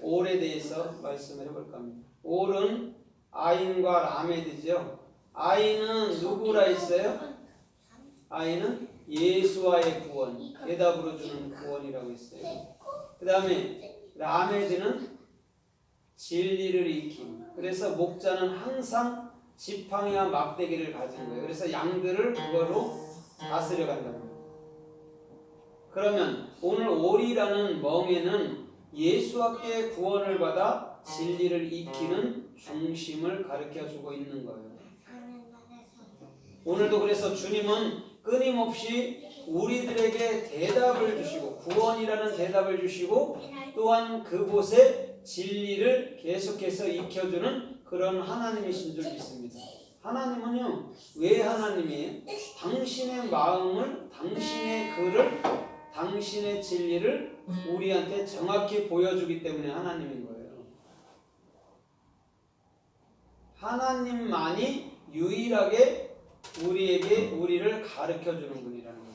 올에 대해서 말씀을 해볼까 합니다. 올은 아인과 라메드죠. 아인은 누구라 했어요? 아인은 예수와의 구원, 대답으로 주는 구원이라고 했어요. 그 다음에 라메드는 진리를 익힘. 그래서 목자는 항상 지팡이와 막대기를 가진 거예요. 그래서 양들을 그거로 다스려 간다고. 그러면 오늘 올이라는 멍에는 예수께 구원을 받아 진리를 익히는 중심을 가르쳐 주고 있는 거예요. 오늘도 그래서 주님은 끊임없이 우리들에게 대답을 주시고 구원이라는 대답을 주시고 또한 그곳에 진리를 계속해서 익혀주는 그런 하나님이신 줄 믿습니다. 하나님은요, 왜 하나님이에요? 당신의 마음을, 당신의 글을, 당신의 진리를 우리한테 정확히 보여주기 때문에 하나님인 거예요. 하나님만이 유일하게 우리를 가르쳐주는 분이라는 거예요.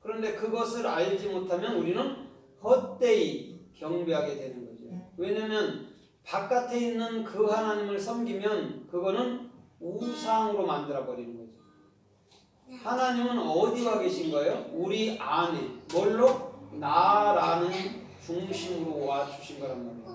그런데 그것을 알지 못하면 우리는 헛되이 경배하게 되는 거죠. 왜냐하면 바깥에 있는 그 하나님을 섬기면 그거는 우상으로 만들어버리는 거죠. 하나님은 어디와 계신 거예요? 우리 안에. 뭘로? 나라는 중심으로 와주신 거란 말이에요.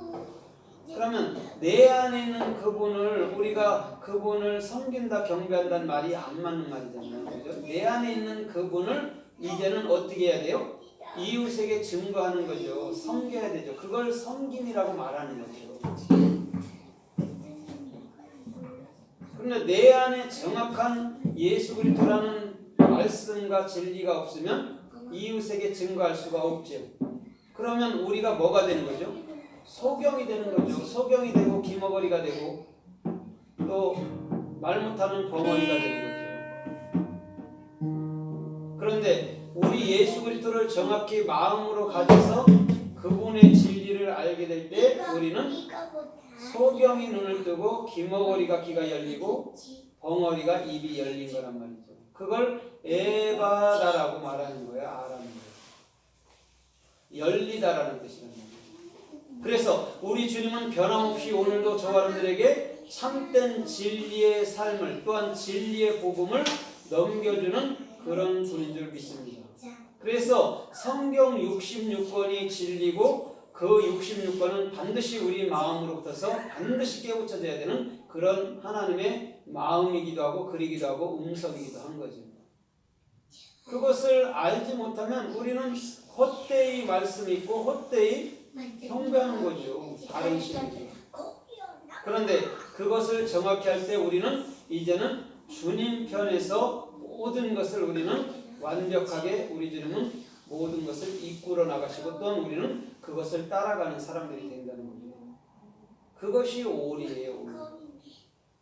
그러면 내 안에 있는 그분을 우리가 그분을 섬긴다 경배한다는 말이 안 맞는 말이잖아요. 그죠? 내 안에 있는 그분을 이제는 어떻게 해야 돼요? 이웃에게 증거하는 거죠. 섬겨야 되죠. 그걸 섬김이라고 말하는 거죠. 그런데 내 안에 정확한 예수 그리스도라는 말씀과 진리가 없으면 이웃에게 증거할 수가 없죠. 그러면 우리가 뭐가 되는 거죠? 소경이 되는 거죠. 소경이 되고 기머거리가 되고 또 말 못하는 벙어리가 되는 거죠. 그런데 우리 예수 그리스도를 정확히 마음으로 가져서 그분의 진리를 알게 될 때 우리는 소경이 눈을 뜨고 기머거리가 귀가 열리고 벙어리가 입이 열린 거란 말이죠. 그걸 에바다라고 말하는 거예요. 아라는 거예요. 열리다라는 뜻이란 말이에요. 그래서 우리 주님은 변함없이 오늘도 저와 여러분들에게 참된 진리의 삶을 또한 진리의 복음을 넘겨주는 그런 분인 줄 믿습니다. 그래서 성경 66권이 진리고 그 66권은 반드시 우리 마음으로부터서 반드시 깨우쳐져야 되는 그런 하나님의 마음이기도 하고 글이기도 하고 음성이기도 한 거죠. 그것을 알지 못하면 우리는 헛되이 말씀이 있고 헛되이 경배하는 거죠. 다른 신이죠. 그런데 그것을 정확히 할 때 우리는 이제는 주님 편에서 모든 것을 우리는 완벽하게 우리 주님은 모든 것을 이끌어 나가시고 또한 우리는 그것을 따라가는 사람들이 된다는 거죠. 그것이 올이에요.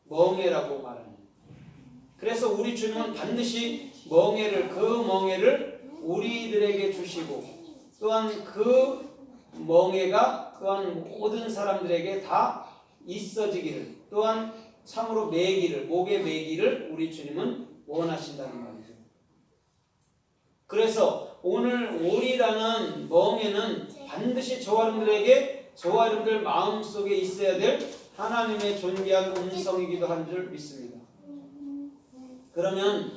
멍에라고 말하는. 그래서 우리 주님은 반드시 그 멍에를 우리들에게 주시고 또한 그 멍에가 또한 모든 사람들에게 다 있어지기를 또한 참으로 목에 매기를 우리 주님은 원하신다는 말이죠. 그래서 오늘 올이라는 멍에는 반드시 저와 여러분들 마음속에 있어야 될 하나님의 존귀한 음성이기도 한 줄 믿습니다. 그러면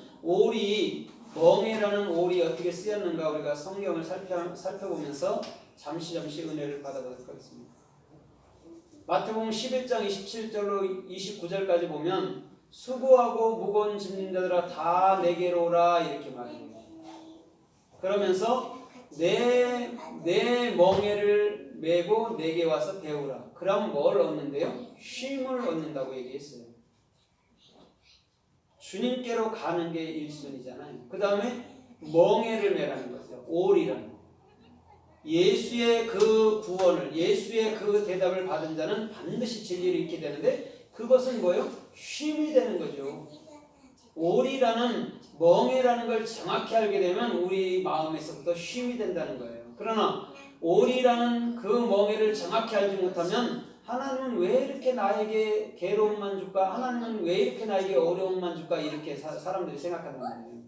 멍에라는 올이 어떻게 쓰였는가 우리가 성경을 살펴보면서 잠시 은혜를 받아보도록 하겠습니다. 마태복음 11장 27절로 29절까지 보면 수고하고 무거운 짐진 자들아 다 내게로 오라 이렇게 말합니다. 그러면서 내 멍에를 메고 내게 와서 배우라. 그럼 뭘 얻는데요? 쉼을 얻는다고 얘기했어요. 주님께로 가는 게 1순위잖아요. 그 다음에 멍에를 메라는 거죠. 올이라는 거. 예수의 그 구원을, 예수의 그 대답을 받은 자는 반드시 진리를 잃게 되는데 그것은 뭐예요? 쉼이 되는 거죠. 올이라는 멍에라는 걸 정확히 알게 되면 우리 마음에서부터 쉼이 된다는 거예요. 그러나 올이라는 그 멍에를 정확히 알지 못하면 하나님은 왜 이렇게 나에게 괴로움만 줄까? 하나님은 왜 이렇게 나에게 어려움만 줄까? 이렇게 사람들이 생각한단 말이에요.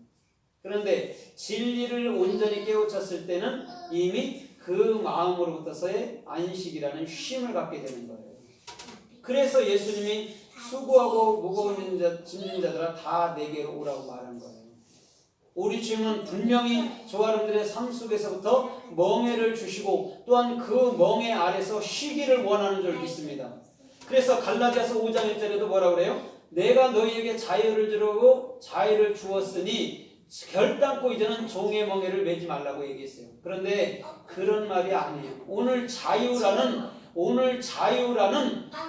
그런데 진리를 온전히 깨우쳤을 때는 이미 그 마음으로부터서의 안식이라는 쉼을 갖게 되는 거예요. 그래서 예수님이 수고하고 무거운 짐진 자들아 다 내게로 오라고 말한 거예요. 우리 주님은 분명히 저와 여러분들의 삶 속에서부터 멍에를 주시고 또한 그 멍에 아래서 쉬기를 원하는 줄 믿습니다. 그래서 갈라디아서 5장 1절에도 뭐라고 그래요? 내가 너희에게 자유를 주려고 자유를 주었으니 결단코 이제는 종의 멍에를 매지 말라고 얘기했어요. 그런데 그런 말이 아니에요. 오늘 자유라는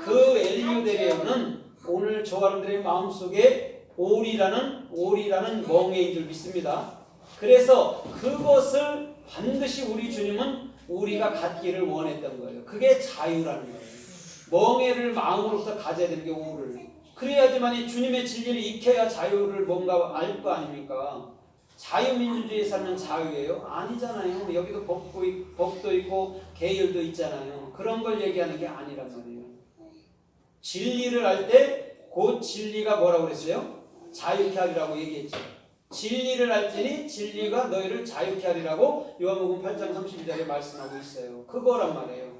그 엘리우데레오는 오늘 저와 여러분들의 마음속에 오리라는 멍에인 줄 믿습니다. 그래서 그것을 반드시 우리 주님은 우리가 갖기를 원했던 거예요. 그게 자유라는 거예요. 멍에를 마음으로부터 가져야 되는 게 오를. 그래야지만 주님의 진리를 익혀야 자유를 뭔가 알 거 아닙니까? 자유민주주의에 사는 자유예요? 아니잖아요. 여기도 법도 있고 계율도 있잖아요. 그런 걸 얘기하는 게 아니란 말이에요. 진리를 알 때 곧 진리가 뭐라고 그랬어요? 자유케 하리라고 얘기했죠. 진리를 알지니 진리가 너희를 자유케 하리라고 요한복음 8장 32절에 말씀하고 있어요. 그거란 말이에요.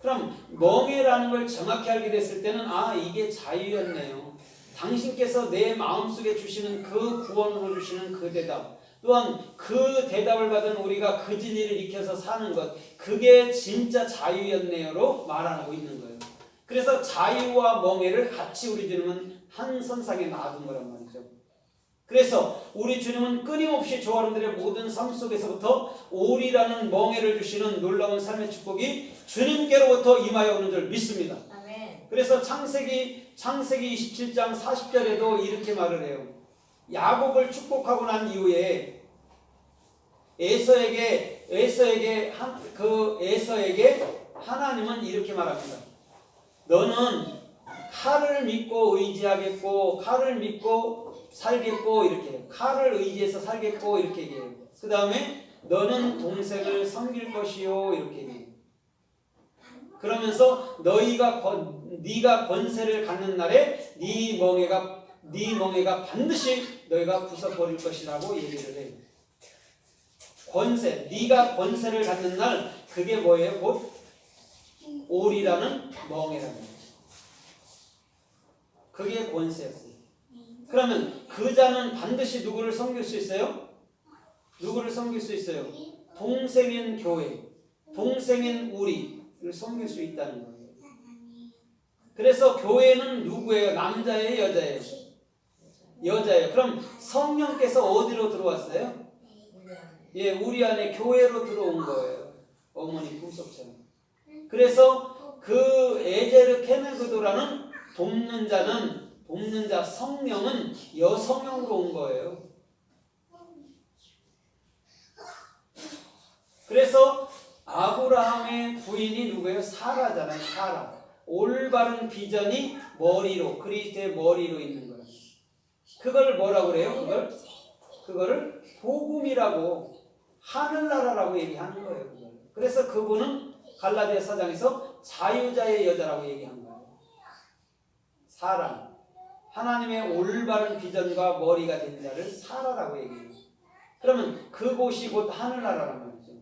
그럼 멍에라는 걸 정확히 알게 됐을 때는 이게 자유였네요. 당신께서 내 마음속에 주시는 그 구원으로 주시는 그 대답, 또한 그 대답을 받은 우리가 그 진리를 익혀서 사는 것, 그게 진짜 자유였네요로 말하고 있는 거예요. 그래서 자유와 멍에를 같이 우리 주님은 한 선상에 놔둔 거란 말이죠. 그래서 우리 주님은 끊임없이 저와 여러분들의 모든 삶 속에서부터 오리라는 멍에를 주시는 놀라운 삶의 축복이 주님께로부터 임하여 오는 줄 믿습니다. 아멘. 그래서 창세기 27장 40절에도 이렇게 말을 해요. 야곱을 축복하고 난 이후에 에서에게 하나님은 이렇게 말합니다. 너는 칼을 믿고 의지하겠고 칼을 믿고 살겠고 이렇게 해요. 칼을 의지해서 살겠고 이렇게 얘기해요. 그 다음에 너는 동생을 섬길 것이요 이렇게 얘기해요. 그러면서 네가 권세를 갖는 날에 네 멍에가 반드시 너희가 부숴버릴 것이라고 얘기를 해요. 권세, 네가 권세를 갖는 날 그게 뭐예요? 곧 오리라는 멍에라는 거예요. 그게 권세였어요. 그러면 그 자는 반드시 누구를 섬길 수 있어요? 누구를 섬길 수 있어요? 동생인 교회, 동생인 우리를 섬길 수 있다는 거예요. 그래서 교회는 누구예요? 남자예요? 여자예요? 여자예요. 그럼 성령께서 어디로 들어왔어요? 우리 안에 교회로 들어온 거예요. 어머니 품속처럼. 그래서 그 에제르 케네그도라는 돕는 자 성령은 여성형으로 온 거예요. 그래서 아브라함의 부인이 누구예요? 사라잖아요. 사라. 올바른 비전이 머리로, 그리스도의 머리로 있는 거예요. 그걸 뭐라고 그래요? 그거를 복음이라고, 하늘나라라고 얘기하는 거예요. 그래서 그분은 갈라디아 4장에서 자유자의 여자라고 얘기한 거예요. 사라. 하나님의 올바른 비전과 머리가 된 자를 사라라고 얘기해요. 그러면 그곳이 곧 하늘나라란 말이죠.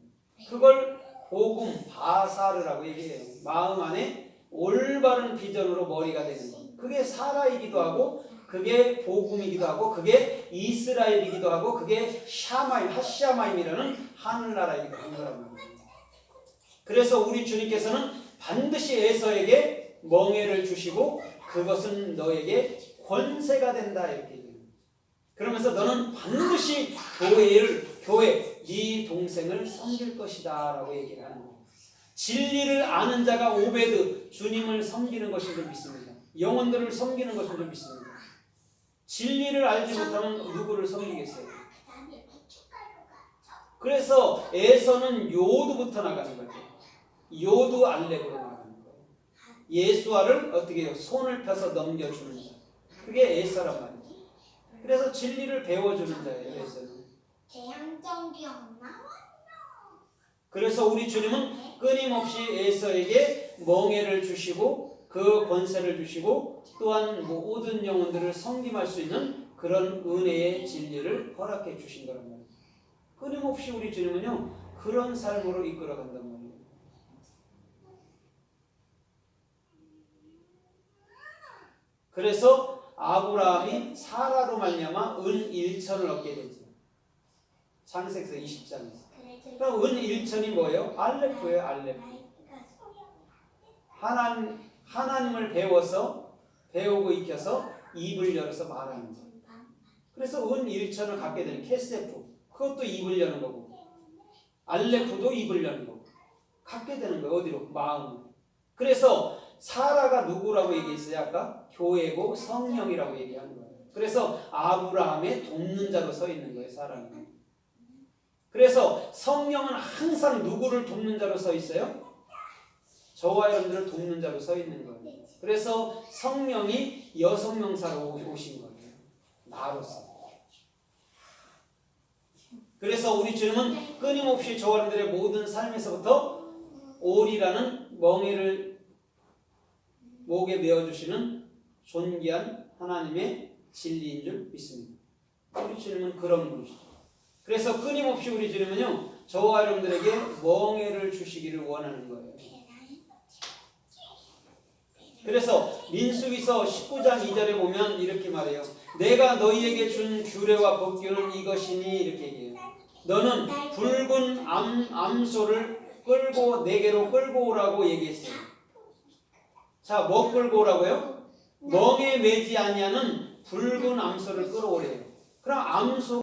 그걸 복음, 바사르라고 얘기해요. 마음 안에 올바른 비전으로 머리가 되는 것. 그게 사라이기도 하고 그게 복음이기도 하고 그게 이스라엘이기도 하고 그게 하샤마임이라는 하늘나라이기도 한 거란 말이에요. 그래서 우리 주님께서는 반드시 에서에게 멍에를 주시고 그것은 너에게 권세가 된다 이렇게 얘기해요. 그러면서 너는 반드시 교회 네 동생을 섬길 것이다 라고 얘기를 하는 거예요. 진리를 아는 자가 오베드 주님을 섬기는 것인 줄 믿습니다. 영혼들을 섬기는 것인 줄 믿습니다. 진리를 알지 못하면 누구를 섬기겠어요? 그래서 에서는 요두부터 나가는 거죠. 요두 알렉으로 나가는 거예요. 예수와를 어떻게 해요? 손을 펴서 넘겨주는 자. 그게 에서란 말이에요. 그래서 진리를 배워주는 자예요. 에서는. 대양정기 없나? 그래서 우리 주님은 끊임없이 에서에게 멍에를 주시고 그 권세를 주시고 또한 모든 영혼들을 섬김할 수 있는 그런 은혜의 진리를 허락해 주신 거란 말이에요. 끊임없이 우리 주님은요 그런 삶으로 이끌어 간단 말이에요. 그래서 아브라함이 사라로 말미암아 은 1천을 얻게 되죠. 창세기서 20장에서. 그럼 은 1천이 뭐예요? 알레프예요. 알레프. 하나님을 배우고 익혀서 입을 열어서 말하는 거예요. 그래서 은 1천을 갖게 되는 케세프, 그것도 입을 여는 거고, 알레프도 입을 여는 거고, 갖게 되는 거예요. 어디로? 마음으로. 그래서 사라가 누구라고 얘기했어요? 아까 교회고 성령이라고 얘기하는 거예요. 그래서 아브라함의 돕는 자로 서 있는 거예요. 사라는. 그래서 성령은 항상 누구를 돕는 자로 서 있어요? 저와 여러분들을 돕는 자로 서 있는 거예요. 그래서 성령이 여성명사로 오신 거예요. 나로서. 그래서 우리 주님은 끊임없이 저와 여러분들의 모든 삶에서부터 올이라는 멍에를 목에 메어주시는 존귀한 하나님의 진리인 줄 믿습니다. 우리 주님은 그런 분이시죠. 그래서 끊임없이 우리 주님은요, 저와 여러분들에게 멍에를 주시기를 원하는 거예요. 그래서 민수기서 19장 2절에 보면 이렇게 말해요. 내가 너희에게 준 규례와 법규는 이것이니 이렇게 얘기해요. 너는 붉은 암소를 끌고 내게로 끌고 오라고 얘기했어요. 자, 뭐 끌고 오라고요? 멍에 매지 아니하는 붉은 암소를 끌어오래요. 그럼 암소